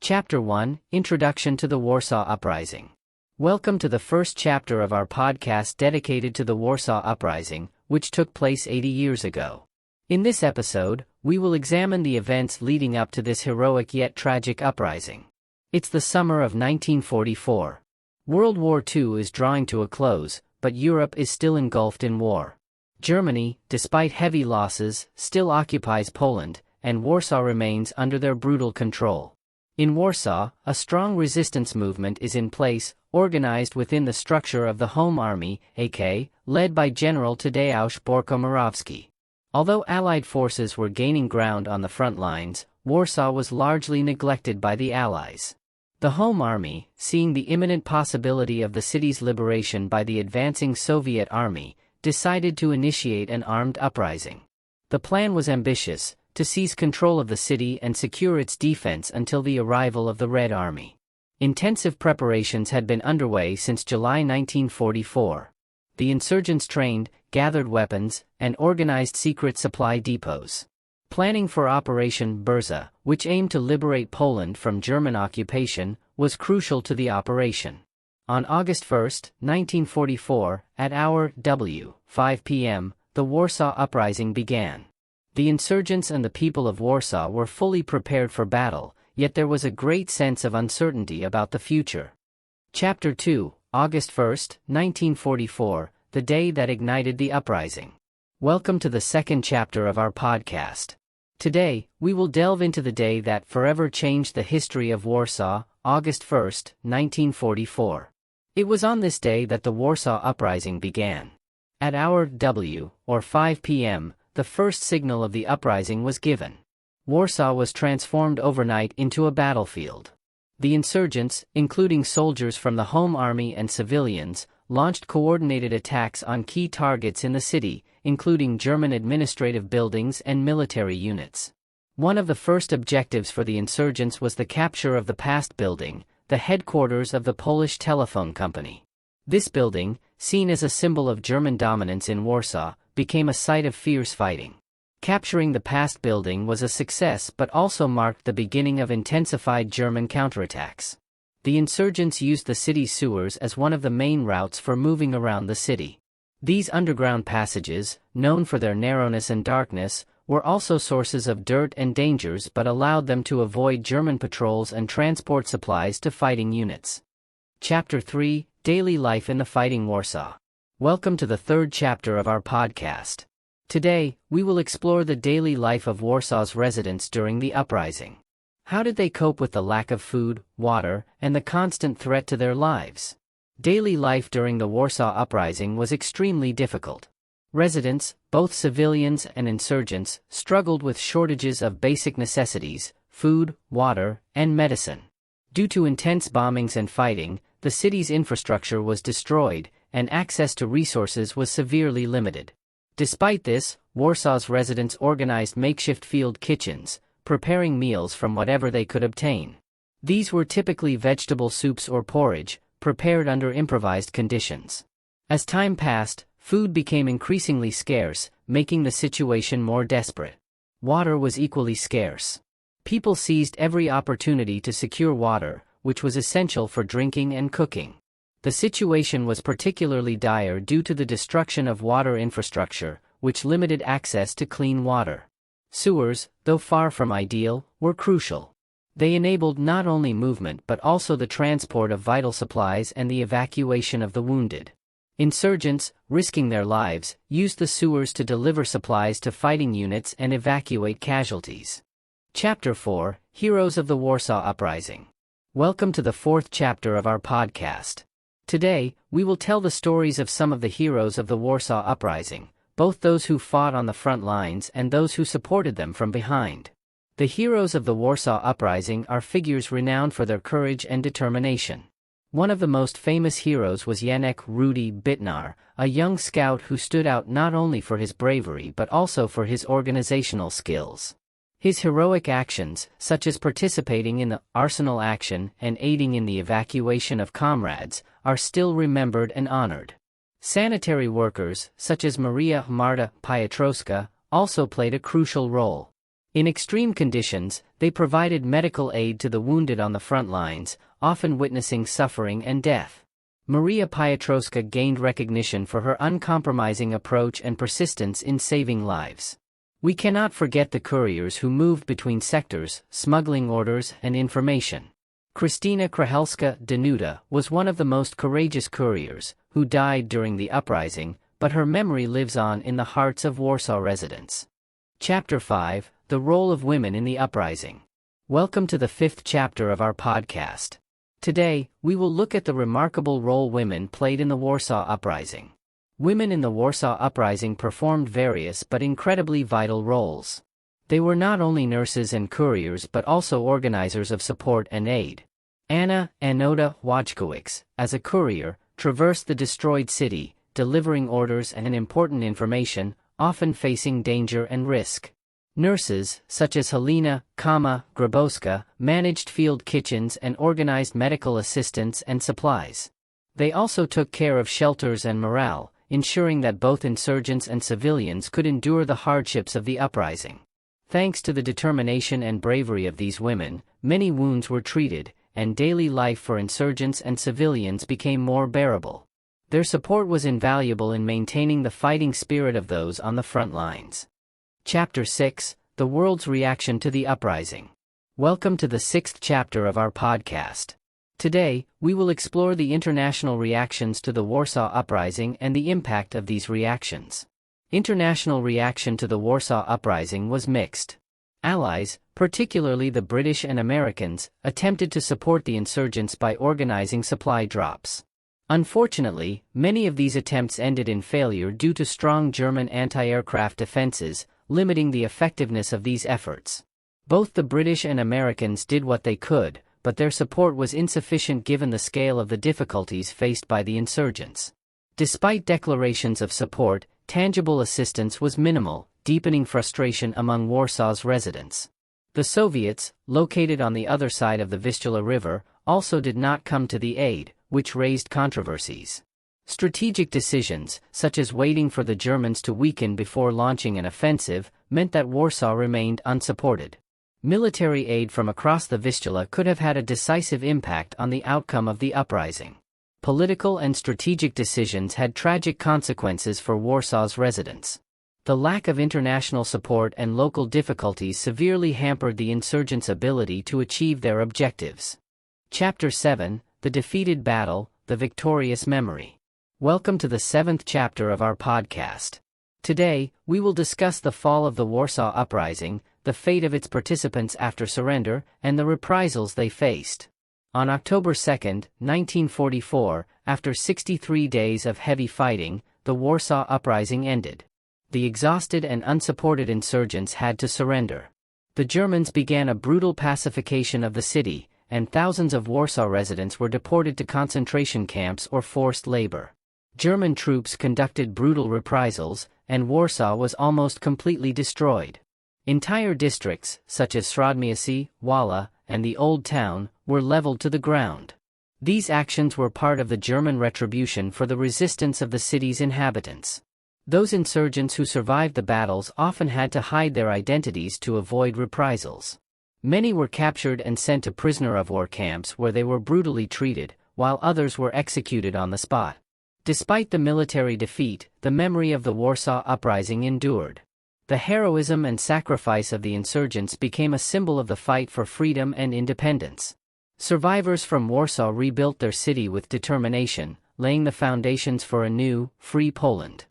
Chapter 1, Introduction to the Warsaw Uprising. Welcome to the first chapter of our podcast dedicated to the Warsaw Uprising, which took place 80 years ago. In this episode, we will examine the events leading up to this heroic yet tragic uprising. It's the summer of 1944. World War II is drawing to a close, but Europe is still engulfed in war. Germany, despite heavy losses, still occupies Poland, and Warsaw remains under their brutal control. In Warsaw, a strong resistance movement is in place, organized within the structure of the Home Army, AK, led by General Tadeusz Borko-Morawski. Although Allied forces were gaining ground on the front lines, Warsaw was largely neglected by the Allies. The Home Army, seeing the imminent possibility of the city's liberation by the advancing Soviet army, decided to initiate an armed uprising. The plan was ambitious: to seize control of the city and secure its defense until the arrival of the Red Army. Intensive preparations had been underway since July 1944. The insurgents trained, gathered weapons, and organized secret supply depots. Planning for Operation Berza, which aimed to liberate Poland from German occupation, was crucial to the operation. On August 1, 1944, at hour W, 5 p.m., the Warsaw Uprising began. The insurgents and the people of Warsaw were fully prepared for battle, yet there was a great sense of uncertainty about the future. Chapter 2, August 1, 1944, the day that ignited the uprising. Welcome to the second chapter of our podcast. Today, we will delve into the day that forever changed the history of Warsaw, August 1, 1944. It was on this day that the Warsaw Uprising began. At hour W, or 5 p.m., the first signal of the uprising was given. Warsaw was transformed overnight into a battlefield. The insurgents, including soldiers from the Home Army and civilians, launched coordinated attacks on key targets in the city, including German administrative buildings and military units. One of the first objectives for the insurgents was the capture of the Past building, the headquarters of the Polish telephone company. This building, seen as a symbol of German dominance in Warsaw, became a site of fierce fighting. Capturing the Past building was a success but also marked the beginning of intensified German counterattacks. The insurgents used the city's sewers as one of the main routes for moving around the city. These underground passages, known for their narrowness and darkness, were also sources of dirt and dangers but allowed them to avoid German patrols and transport supplies to fighting units. Chapter 3, Daily Life in the Fighting Warsaw. Welcome to the third chapter of our podcast. Today, we will explore the daily life of Warsaw's residents during the uprising. How did they cope with the lack of food, water, and the constant threat to their lives? Daily life during the Warsaw Uprising was extremely difficult. Residents, both civilians and insurgents, struggled with shortages of basic necessities, food, water, and medicine. Due to intense bombings and fighting, the city's infrastructure was destroyed, and access to resources was severely limited. Despite this, Warsaw's residents organized makeshift field kitchens, preparing meals from whatever they could obtain. These were typically vegetable soups or porridge, prepared under improvised conditions. As time passed, food became increasingly scarce, making the situation more desperate. Water was equally scarce. People seized every opportunity to secure water, which was essential for drinking and cooking. The situation was particularly dire due to the destruction of water infrastructure, which limited access to clean water. Sewers, though far from ideal, were crucial. They enabled not only movement but also the transport of vital supplies and the evacuation of the wounded. Insurgents, risking their lives, used the sewers to deliver supplies to fighting units and evacuate casualties. Chapter 4, Heroes of the Warsaw Uprising. Welcome to the fourth chapter of our podcast. Today, we will tell the stories of some of the heroes of the Warsaw Uprising, both those who fought on the front lines and those who supported them from behind. The heroes of the Warsaw Uprising are figures renowned for their courage and determination. One of the most famous heroes was Janek Rudy Bitnar, a young scout who stood out not only for his bravery but also for his organizational skills. His heroic actions, such as participating in the Arsenal action and aiding in the evacuation of comrades, are still remembered and honored. Sanitary workers, such as Maria Marta Piotrowska, also played a crucial role. In extreme conditions, they provided medical aid to the wounded on the front lines, often witnessing suffering and death. Maria Piotrowska gained recognition for her uncompromising approach and persistence in saving lives. We cannot forget the couriers who moved between sectors, smuggling orders and information. Kristina Krahelska-Danuta was one of the most courageous couriers, who died during the uprising, but her memory lives on in the hearts of Warsaw residents. Chapter 5: The Role of Women in the Uprising. Welcome to the 5th chapter of our podcast. Today, we will look at the remarkable role women played in the Warsaw Uprising. Women in the Warsaw Uprising performed various but incredibly vital roles. They were not only nurses and couriers but also organizers of support and aid. Anna Anoda Wojciechowicz, as a courier, traversed the destroyed city, delivering orders and important information, often facing danger and risk. Nurses, such as Halina Grabowska, managed field kitchens and organized medical assistance and supplies. They also took care of shelters and morale, ensuring that both insurgents and civilians could endure the hardships of the uprising. Thanks to the determination and bravery of these women, many wounds were treated, and daily life for insurgents and civilians became more bearable. Their support was invaluable in maintaining the fighting spirit of those on the front lines. Chapter 6: The World's Reaction to the Uprising. Welcome to the 6th chapter of our podcast. Today, we will explore the international reactions to the Warsaw Uprising and the impact of these reactions. International reaction to the Warsaw Uprising was mixed. Allies, particularly the British and Americans, attempted to support the insurgents by organizing supply drops. Unfortunately, many of these attempts ended in failure due to strong German anti-aircraft defenses, limiting the effectiveness of these efforts. Both the British and Americans did what they could, but their support was insufficient given the scale of the difficulties faced by the insurgents. Despite declarations of support, tangible assistance was minimal, deepening frustration among Warsaw's residents. The Soviets, located on the other side of the Vistula River, also did not come to the aid, which raised controversies. Strategic decisions, such as waiting for the Germans to weaken before launching an offensive, meant that Warsaw remained unsupported. Military aid from across the Vistula could have had a decisive impact on the outcome of the uprising. Political and strategic decisions had tragic consequences for Warsaw's residents. The lack of international support and local difficulties severely hampered the insurgents' ability to achieve their objectives. Chapter 7: The Defeated Battle, the Victorious Memory. Welcome to the 7th chapter of our podcast. Today, we will discuss the fall of the Warsaw Uprising, the fate of its participants after surrender, and the reprisals they faced. On October 2, 1944, after 63 days of heavy fighting, the Warsaw Uprising ended. The exhausted and unsupported insurgents had to surrender. The Germans began a brutal pacification of the city, and thousands of Warsaw residents were deported to concentration camps or forced labor. German troops conducted brutal reprisals, and Warsaw was almost completely destroyed. Entire districts, such as Śródmieście, Wala, and the Old Town, were leveled to the ground. These actions were part of the German retribution for the resistance of the city's inhabitants. Those insurgents who survived the battles often had to hide their identities to avoid reprisals. Many were captured and sent to prisoner-of-war camps where they were brutally treated, while others were executed on the spot. Despite the military defeat, the memory of the Warsaw Uprising endured. The heroism and sacrifice of the insurgents became a symbol of the fight for freedom and independence. Survivors from Warsaw rebuilt their city with determination, laying the foundations for a new, free Poland.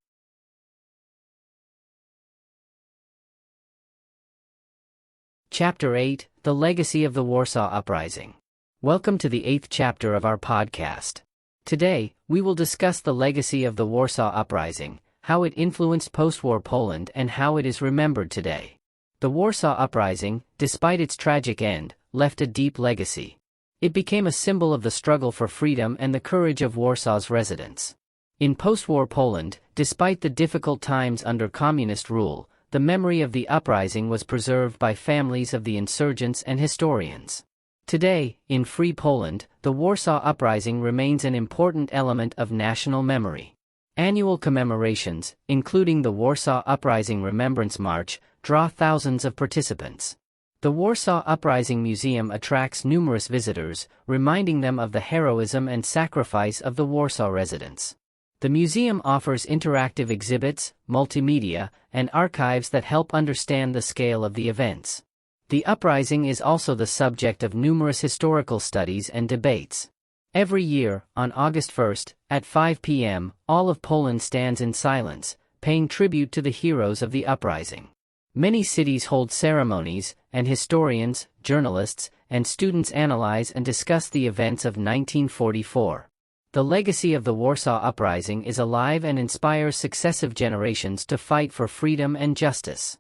Chapter 8: The Legacy of the Warsaw Uprising. Welcome to the 8th chapter of our podcast. Today, we will discuss the legacy of the Warsaw Uprising, how it influenced post-war Poland and how it is remembered today. The Warsaw Uprising, despite its tragic end, left a deep legacy. It became a symbol of the struggle for freedom and the courage of Warsaw's residents. In post-war Poland, despite the difficult times under communist rule, the memory of the uprising was preserved by families of the insurgents and historians. Today, in Free Poland, the Warsaw Uprising remains an important element of national memory. Annual commemorations, including the Warsaw Uprising Remembrance March, draw thousands of participants. The Warsaw Uprising Museum attracts numerous visitors, reminding them of the heroism and sacrifice of the Warsaw residents. The museum offers interactive exhibits, multimedia, and archives that help understand the scale of the events. The uprising is also the subject of numerous historical studies and debates. Every year, on August 1st, at 5 p.m., all of Poland stands in silence, paying tribute to the heroes of the uprising. Many cities hold ceremonies, and historians, journalists, and students analyze and discuss the events of 1944. The legacy of the Warsaw Uprising is alive and inspires successive generations to fight for freedom and justice.